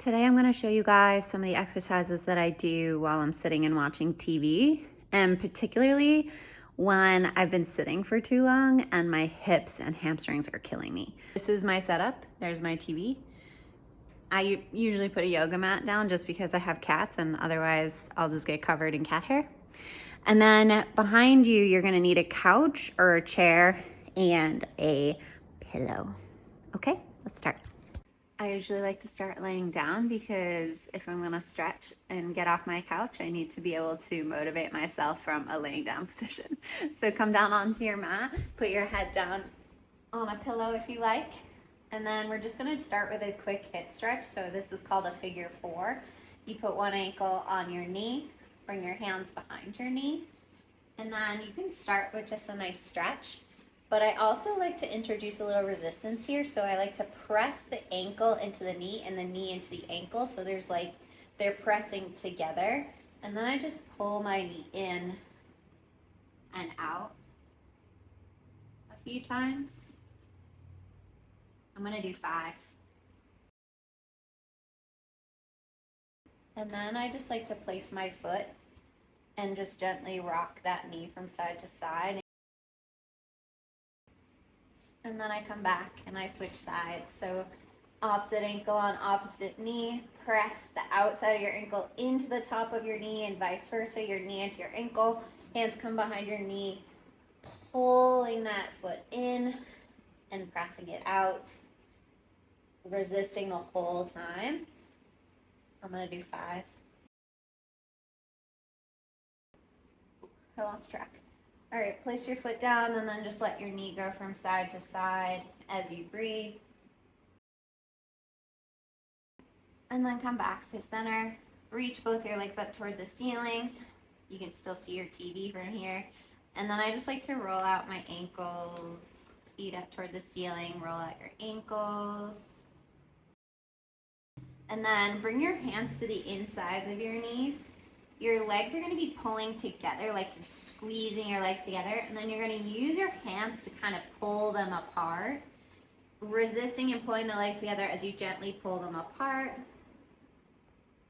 Today I'm going to show you guys some of the exercises that I do while I'm sitting and watching TV, and particularly when I've been sitting for too long and my hips and hamstrings are killing me. This is my setup. There's my TV. I usually put a yoga mat down just because I have cats, and otherwise I'll just get covered in cat hair. And then behind you, you're going to need a couch or a chair and a pillow. Okay, let's start. I usually like to start laying down because if I'm going to stretch and get off my couch, I need to be able to motivate myself from a laying down position. So come down onto your mat, put your head down on a pillow if you like, and then we're just going to start with a quick hip stretch. So this is called a figure 4. You put one ankle on your knee, bring your hands behind your knee, and then you can start with just a nice stretch. But I also like to introduce a little resistance here. So I like to press the ankle into the knee and the knee into the ankle. So there's like, they're pressing together. And then I just pull my knee in and out a few times. I'm gonna do 5. And then I just like to place my foot and just gently rock that knee from side to side. And then I come back and I switch sides. So opposite ankle on opposite knee, press the outside of your ankle into the top of your knee and vice versa, your knee into your ankle, hands come behind your knee, pulling that foot in and pressing it out, resisting the whole time. I'm gonna do 5. I lost track. All right, place your foot down and then just let your knee go from side to side as you breathe. And then come back to center. Reach both your legs up toward the ceiling. You can still see your TV from here. And then I just like to roll out my ankles, feet up toward the ceiling, roll out your ankles. And then bring your hands to the insides of your knees. Your legs are going to be pulling together, like you're squeezing your legs together, and then you're going to use your hands to kind of pull them apart, resisting and pulling the legs together as you gently pull them apart,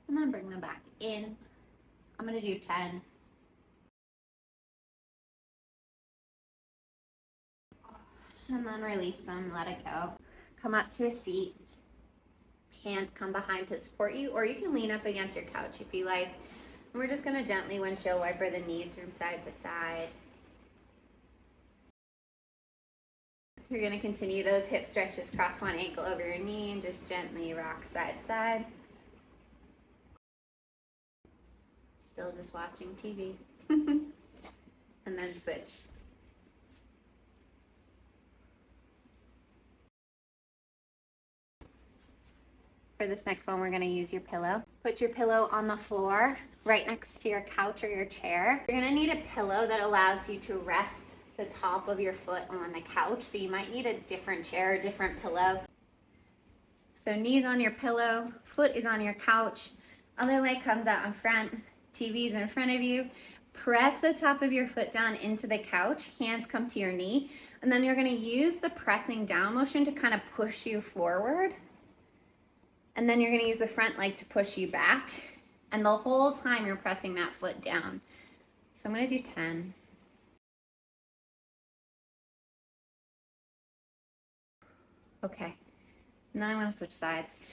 and then bring them back in. I'm going to do 10. And then release them, let it go. Come up to a seat. Hands come behind to support you, or you can lean up against your couch if you like. And we're just going to gently windshield wiper the knees from side to side. You're going to continue those hip stretches. Cross one ankle over your knee and just gently rock side to side. Still just watching TV. And then switch. For this next one, we're going to use your pillow. Put your pillow on the floor right next to your couch or your chair. You're going to need a pillow that allows you to rest the top of your foot on the couch. So you might need a different chair, a different pillow. So knees on your pillow, foot is on your couch, other leg comes out in front, TV's in front of you. Press the top of your foot down into the couch, hands come to your knee, and then you're going to use the pressing down motion to kind of push you forward. And then you're going to use the front leg to push you back. And the whole time you're pressing that foot down. So I'm going to do 10. Okay. And then I'm going to switch sides.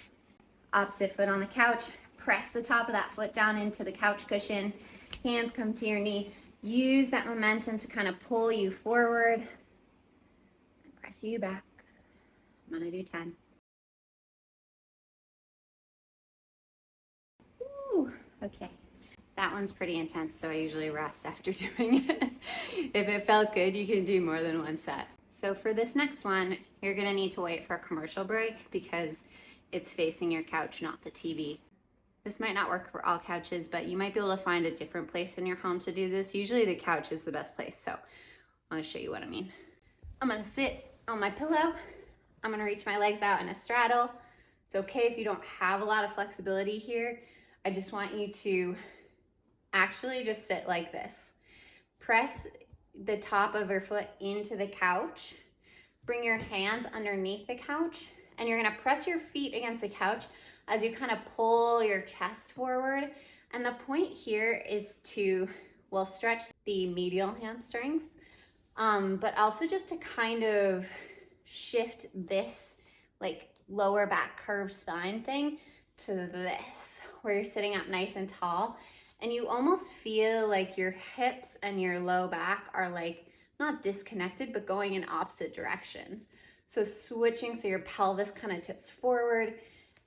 Opposite foot on the couch. Press the top of that foot down into the couch cushion. Hands come to your knee. Use that momentum to kind of pull you forward. And press you back. I'm going to do 10. Okay, that one's pretty intense, so I usually rest after doing it. If it felt good, you can do more than one set. So for this next one, you're gonna need to wait for a commercial break because it's facing your couch, not the TV. This might not work for all couches, but you might be able to find a different place in your home to do this. Usually the couch is the best place, so I'm gonna show you what I mean. I'm gonna sit on my pillow. I'm gonna reach my legs out in a straddle. It's okay if you don't have a lot of flexibility here. I just want you to actually just sit like this. Press the top of your foot into the couch. Bring your hands underneath the couch, and you're gonna press your feet against the couch, as you kind of pull your chest forward. And the point here is to, well, stretch the medial hamstrings, but also just to kind of shift this like lower back curved spine thing to this, where you're sitting up nice and tall. And you almost feel like your hips and your low back are like not disconnected, but going in opposite directions. So switching so your pelvis kind of tips forward,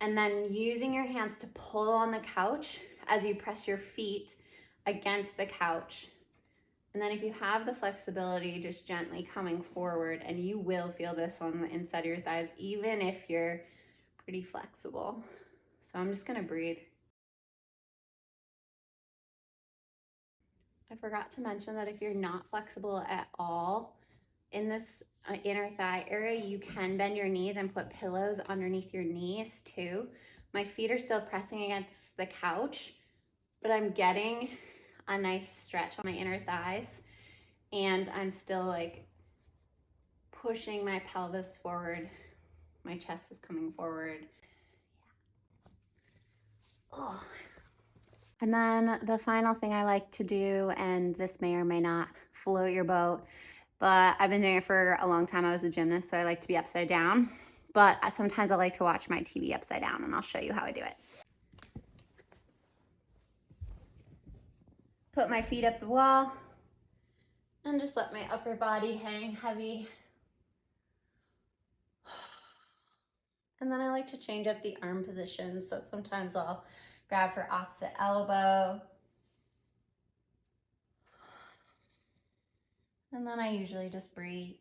and then using your hands to pull on the couch as you press your feet against the couch. And then if you have the flexibility, just gently coming forward, and you will feel this on the inside of your thighs, even if you're pretty flexible. So I'm just gonna breathe. I forgot to mention that if you're not flexible at all in this inner thigh area, you can bend your knees and put pillows underneath your knees too. My feet are still pressing against the couch, but I'm getting a nice stretch on my inner thighs, and I'm still like pushing my pelvis forward. My chest is coming forward. Oh. And then the final thing I like to do, and this may or may not float your boat, but I've been doing it for a long time. I was a gymnast, so I like to be upside down. But sometimes I like to watch my TV upside down, and I'll show you how I do it. Put my feet up the wall, and just let my upper body hang heavy. And then I like to change up the arm positions. So sometimes I'll grab for opposite elbow. And then I usually just breathe.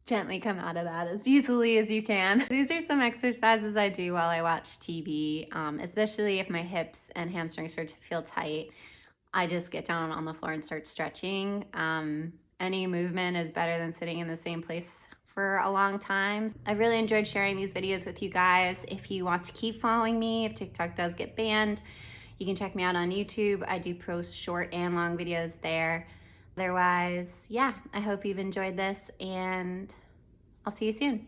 Gently come out of that as easily as you can. These are some exercises I do while I watch TV, especially if my hips and hamstrings start to feel tight. I just get down on the floor and start stretching. Any movement is better than sitting in the same place for a long time. I've really enjoyed sharing these videos with you guys. If you want to keep following me, if TikTok does get banned, you can check me out on YouTube. I do post short and long videos there. Otherwise, yeah, I hope you've enjoyed this, and I'll see you soon.